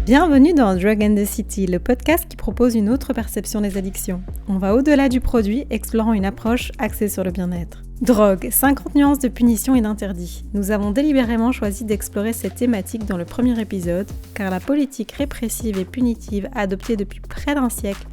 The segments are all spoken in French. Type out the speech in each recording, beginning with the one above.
Bienvenue dans Drug and the City, le podcast qui propose une autre perception des addictions. On va au-delà du produit, explorant une approche axée sur le bien-être. Drogue, 50 nuances de punition et d'interdit. Nous avons délibérément choisi d'explorer cette thématique dans le premier épisode, car la politique répressive et punitive adoptée depuis près d'un siècle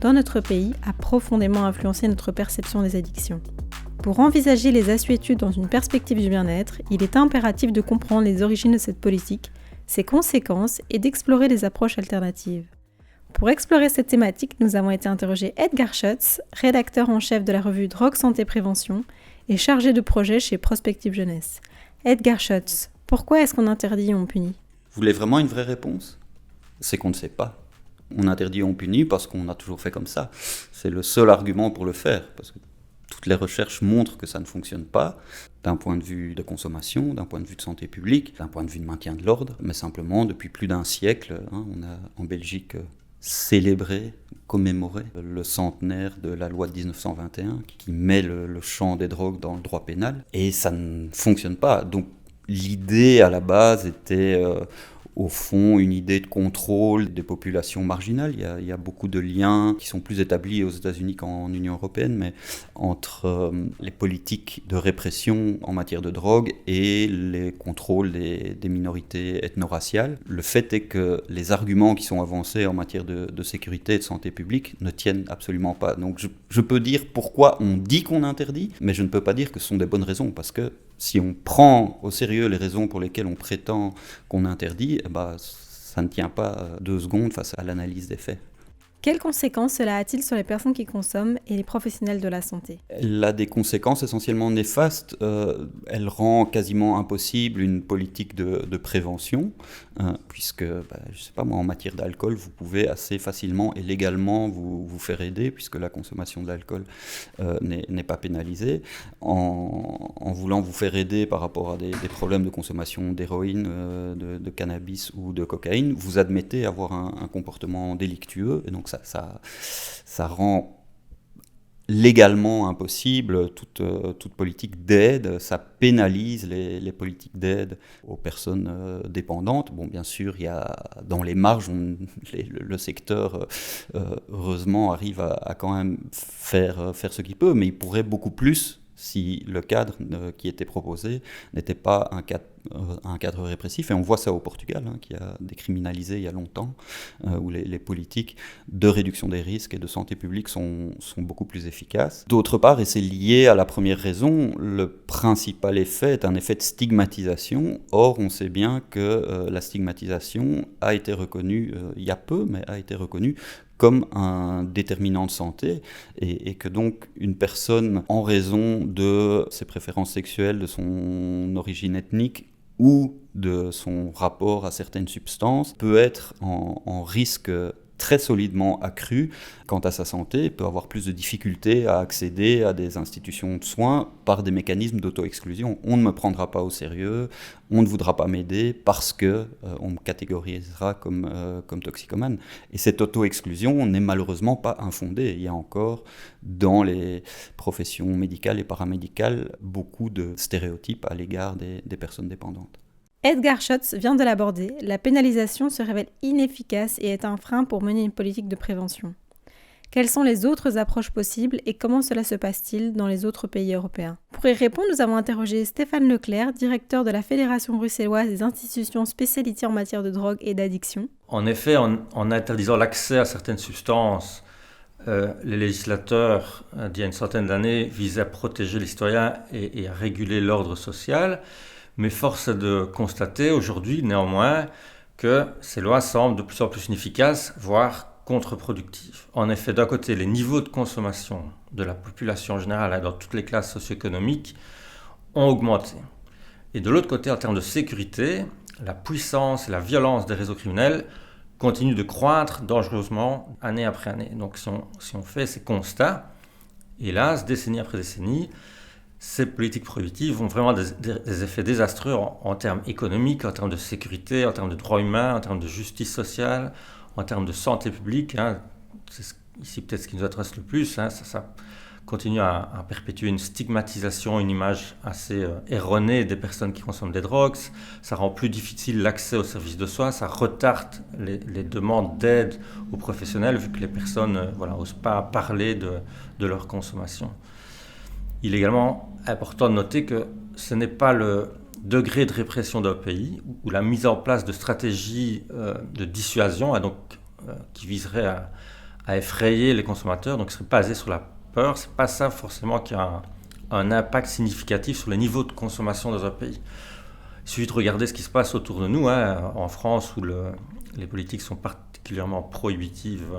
dans notre pays a profondément influencé notre perception des addictions. Pour envisager les assuétudes dans une perspective du bien-être, il est impératif de comprendre les origines de cette politique, ses conséquences et d'explorer des approches alternatives. Pour explorer cette thématique, nous avons été interroger Edgar Schutz, rédacteur en chef de la revue Drogue Santé Prévention et chargé de projet chez Prospective Jeunesse. Edgar Schutz, pourquoi est-ce qu'on interdit et on punit ? Vous voulez vraiment une vraie réponse ? C'est qu'on ne sait pas. On interdit et on punit parce qu'on a toujours fait comme ça. C'est le seul argument pour le faire, parce que toutes les recherches montrent que ça ne fonctionne pas, d'un point de vue de consommation, d'un point de vue de santé publique, d'un point de vue de maintien de l'ordre, mais simplement depuis plus d'un siècle, on a en Belgique célébré, commémoré le centenaire de la loi de 1921 qui met le champ des drogues dans le droit pénal, et ça ne fonctionne pas. Donc l'idée à la base était au fond une idée de contrôle des populations marginales. Il y a beaucoup de liens qui sont plus établis aux États-Unis qu'en Union européenne, mais entre les politiques de répression en matière de drogue et les contrôles des minorités ethno-raciales. Le fait est que les arguments qui sont avancés en matière de sécurité et de santé publique ne tiennent absolument pas. Donc je peux dire pourquoi on dit qu'on interdit, mais je ne peux pas dire que ce sont des bonnes raisons, parce que si on prend au sérieux les raisons pour lesquelles on prétend qu'on interdit, ça ne tient pas 2 secondes face à l'analyse des faits. Quelles conséquences cela a-t-il sur les personnes qui consomment et les professionnels de la santé ? Elle a des conséquences essentiellement néfastes. Elle rend quasiment impossible une politique de prévention, puisque, je sais pas moi, en matière d'alcool, vous pouvez assez facilement et légalement vous faire aider, puisque la consommation d'alcool n'est pas pénalisée. En voulant vous faire aider par rapport à des problèmes de consommation d'héroïne, de cannabis ou de cocaïne, vous admettez avoir un comportement délictueux, et donc ça rend légalement impossible toute politique d'aide. Ça pénalise les politiques d'aide aux personnes dépendantes. Bon, bien sûr, il y a dans les marges, le secteur, heureusement, arrive à quand même faire ce qu'il peut, mais il pourrait beaucoup plus si le cadre qui était proposé n'était pas un cadre répressif. Et on voit ça au Portugal, qui a décriminalisé il y a longtemps, où les politiques de réduction des risques et de santé publique sont beaucoup plus efficaces. D'autre part, et c'est lié à la première raison, le principal effet est un effet de stigmatisation. Or, on sait bien que la stigmatisation a été reconnue, il y a peu, mais a été reconnue comme un déterminant de santé, et que donc une personne, en raison de ses préférences sexuelles, de son origine ethnique ou de son rapport à certaines substances, peut être en risque très solidement accru quant à sa santé, peut avoir plus de difficultés à accéder à des institutions de soins par des mécanismes d'auto-exclusion. On ne me prendra pas au sérieux, on ne voudra pas m'aider parce que on me catégorisera comme toxicomane. Et cette auto-exclusion n'est malheureusement pas infondée. Il y a encore dans les professions médicales et paramédicales beaucoup de stéréotypes à l'égard des personnes dépendantes. Edgar Schutz vient de l'aborder, la pénalisation se révèle inefficace et est un frein pour mener une politique de prévention. Quelles sont les autres approches possibles et comment cela se passe-t-il dans les autres pays européens ? Pour y répondre, nous avons interrogé Stéphane Leclerc, directeur de la Fédération bruxelloise des institutions spécialisées en matière de drogue et d'addiction. En effet, en interdisant l'accès à certaines substances, les législateurs, d'il y a une centaine d'années, visaient à protéger les citoyens et à réguler l'ordre social. Mais force est de constater aujourd'hui, néanmoins, que ces lois semblent de plus en plus inefficaces, voire contre-productives. En effet, d'un côté, les niveaux de consommation de la population générale dans toutes les classes socio-économiques ont augmenté. Et de l'autre côté, en termes de sécurité, la puissance et la violence des réseaux criminels continuent de croître dangereusement année après année. Donc si on fait ces constats, hélas, décennie après décennie, ces politiques prohibitives ont vraiment des effets désastreux en termes économiques, en termes de sécurité, en termes de droits humains, en termes de justice sociale, en termes de santé publique. C'est ici peut-être ce qui nous intéresse le plus. Ça continue à perpétuer une stigmatisation, une image assez erronée des personnes qui consomment des drogues. Ça rend plus difficile l'accès aux services de soins, ça retarde les demandes d'aide aux professionnels vu que les personnes n'osent pas parler de leur consommation. Il est également important de noter que ce n'est pas le degré de répression d'un pays ou la mise en place de stratégies de dissuasion qui viserait à effrayer les consommateurs, donc qui serait basé sur la peur, c'est pas ça forcément qui a un impact significatif sur les niveaux de consommation dans un pays. Il suffit de regarder ce qui se passe autour de nous, en France où les politiques sont particulièrement prohibitives.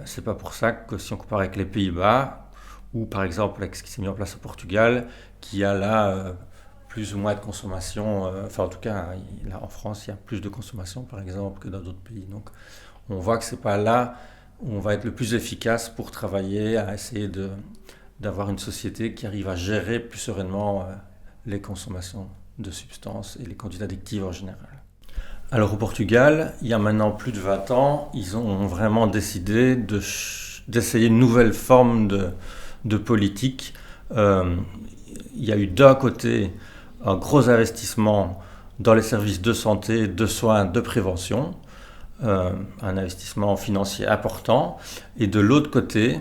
C'est pas pour ça que si on compare avec les Pays-Bas, ou par exemple avec ce qui s'est mis en place au Portugal, qui a là plus ou moins de consommation, en tout cas là en France il y a plus de consommation par exemple que dans d'autres pays. Donc on voit que c'est pas là où on va être le plus efficace pour travailler à essayer d'avoir une société qui arrive à gérer plus sereinement les consommations de substances et les conduites addictives en général. Alors au Portugal, il y a maintenant plus de 20 ans, ils ont vraiment décidé d'essayer une nouvelle forme de politique. Il y a eu d'un côté un gros investissement dans les services de santé, de soins, de prévention, un investissement financier important, et de l'autre côté,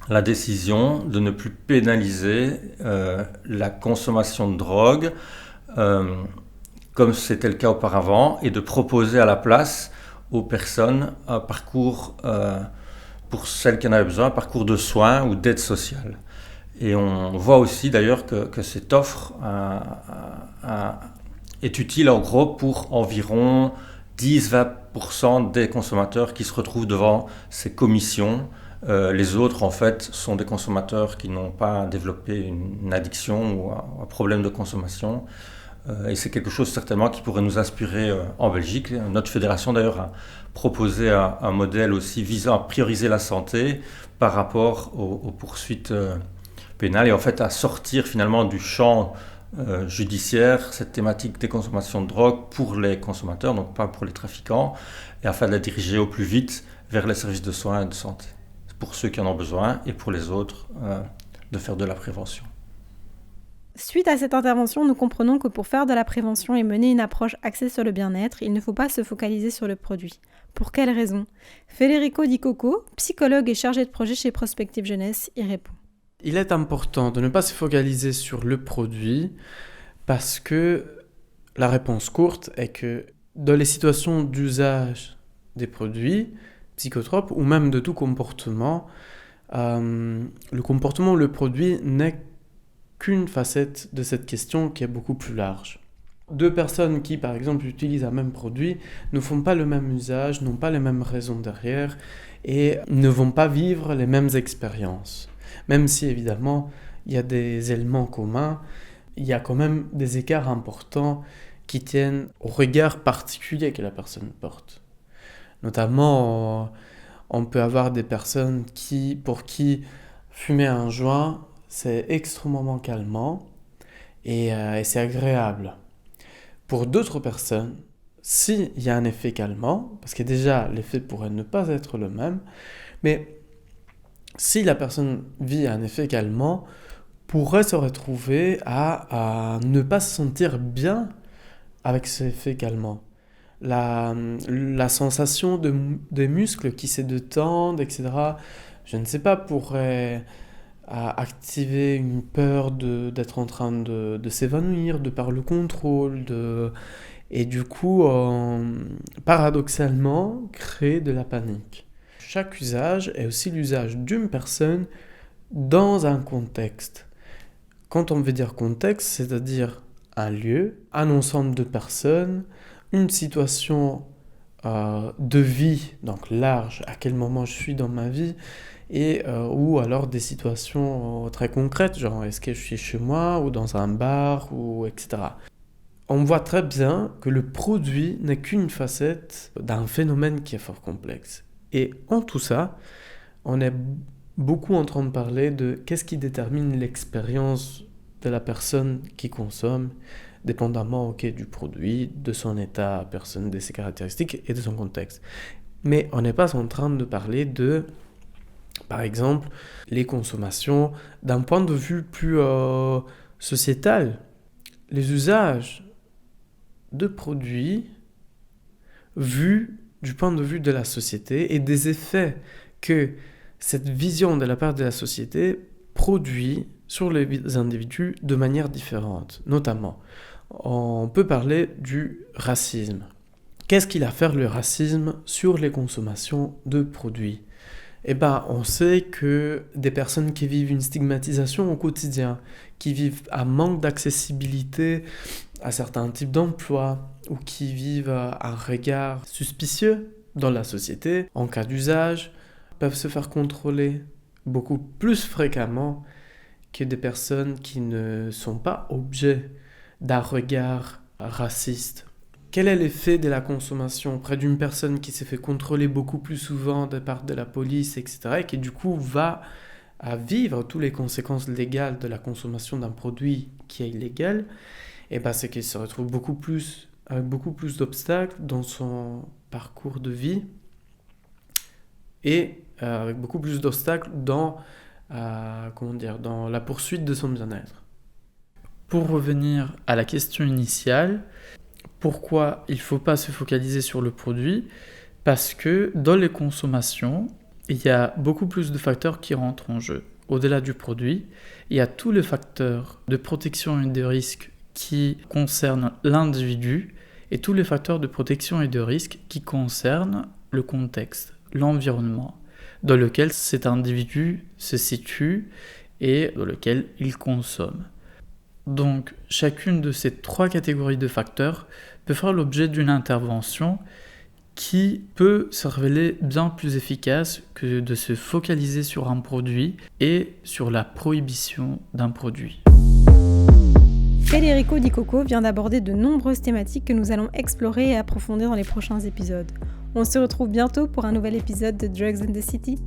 la décision de ne plus pénaliser la consommation de drogue, comme c'était le cas auparavant, et de proposer à la place aux personnes un parcours, pour celles qui en avaient besoin, un parcours de soins ou d'aide sociale. Et on voit aussi d'ailleurs que cette offre est utile en gros pour environ 10-20% des consommateurs qui se retrouvent devant ces commissions. Les autres, en fait, sont des consommateurs qui n'ont pas développé une addiction ou un problème de consommation. Et c'est quelque chose certainement qui pourrait nous inspirer en Belgique. Notre fédération d'ailleurs a proposé un modèle aussi visant à prioriser la santé par rapport aux poursuites pénales et en fait à sortir finalement du champ judiciaire cette thématique des consommations de drogue pour les consommateurs, donc pas pour les trafiquants, et afin de la diriger au plus vite vers les services de soins et de santé, pour ceux qui en ont besoin et pour les autres de faire de la prévention. Suite à cette intervention, nous comprenons que pour faire de la prévention et mener une approche axée sur le bien-être, il ne faut pas se focaliser sur le produit. Pour quelles raisons ? Federico Di Coco, psychologue et chargé de projet chez Prospective Jeunesse, y répond. Il est important de ne pas se focaliser sur le produit parce que la réponse courte est que dans les situations d'usage des produits psychotropes ou même de tout comportement, le comportement ou le produit n'est qu'une facette de cette question qui est beaucoup plus large. Deux personnes qui, par exemple, utilisent un même produit ne font pas le même usage, n'ont pas les mêmes raisons derrière et ne vont pas vivre les mêmes expériences. Même si, évidemment, il y a des éléments communs, il y a quand même des écarts importants qui tiennent au regard particulier que la personne porte. Notamment, on peut avoir des personnes pour qui fumer un joint, c'est extrêmement calmant et c'est agréable. Pour d'autres personnes, s'il y a un effet calmant, parce que déjà l'effet pourrait ne pas être le même, mais si la personne vit un effet calmant, pourrait se retrouver à ne pas se sentir bien avec cet effet calmant. La sensation des muscles qui se détendent, etc., je ne sais pas, pourrait activer une peur d'être en train de s'évanouir, de par le contrôle, et du coup, paradoxalement, créer de la panique. Chaque usage est aussi l'usage d'une personne dans un contexte. Quand on veut dire contexte, c'est-à-dire un lieu, un ensemble de personnes, une situation de vie, donc large, à quel moment je suis dans ma vie, et ou alors des situations très concrètes, genre est-ce que je suis chez moi ou dans un bar, ou etc. On voit très bien que le produit n'est qu'une facette d'un phénomène qui est fort complexe. Et en tout ça, on est beaucoup en train de parler de qu'est-ce qui détermine l'expérience de la personne qui consomme, dépendamment du produit, de son état personnel, de ses caractéristiques et de son contexte. Mais on n'est pas en train de parler de Par exemple, les consommations d'un point de vue plus sociétal, les usages de produits vus du point de vue de la société et des effets que cette vision de la part de la société produit sur les individus de manière différente. Notamment, on peut parler du racisme. Qu'est-ce qu'il a à faire le racisme sur les consommations de produits ? On sait que des personnes qui vivent une stigmatisation au quotidien, qui vivent un manque d'accessibilité à certains types d'emplois ou qui vivent un regard suspicieux dans la société, en cas d'usage, peuvent se faire contrôler beaucoup plus fréquemment que des personnes qui ne sont pas objets d'un regard raciste. Quel est l'effet de la consommation auprès d'une personne qui s'est fait contrôler beaucoup plus souvent de part de la police, etc., et qui du coup va à vivre toutes les conséquences légales de la consommation d'un produit qui est illégal, c'est qu'il se retrouve avec beaucoup plus d'obstacles dans son parcours de vie et avec beaucoup plus d'obstacles dans la poursuite de son bien-être. Pour revenir à la question initiale, pourquoi il ne faut pas se focaliser sur le produit ? Parce que dans les consommations, il y a beaucoup plus de facteurs qui rentrent en jeu. Au-delà du produit, il y a tous les facteurs de protection et de risque qui concernent l'individu et tous les facteurs de protection et de risque qui concernent le contexte, l'environnement dans lequel cet individu se situe et dans lequel il consomme. Donc, chacune de ces 3 catégories de facteurs peut faire l'objet d'une intervention qui peut se révéler bien plus efficace que de se focaliser sur un produit et sur la prohibition d'un produit. Federico Di Coco vient d'aborder de nombreuses thématiques que nous allons explorer et approfondir dans les prochains épisodes. On se retrouve bientôt pour un nouvel épisode de Drugs and the City.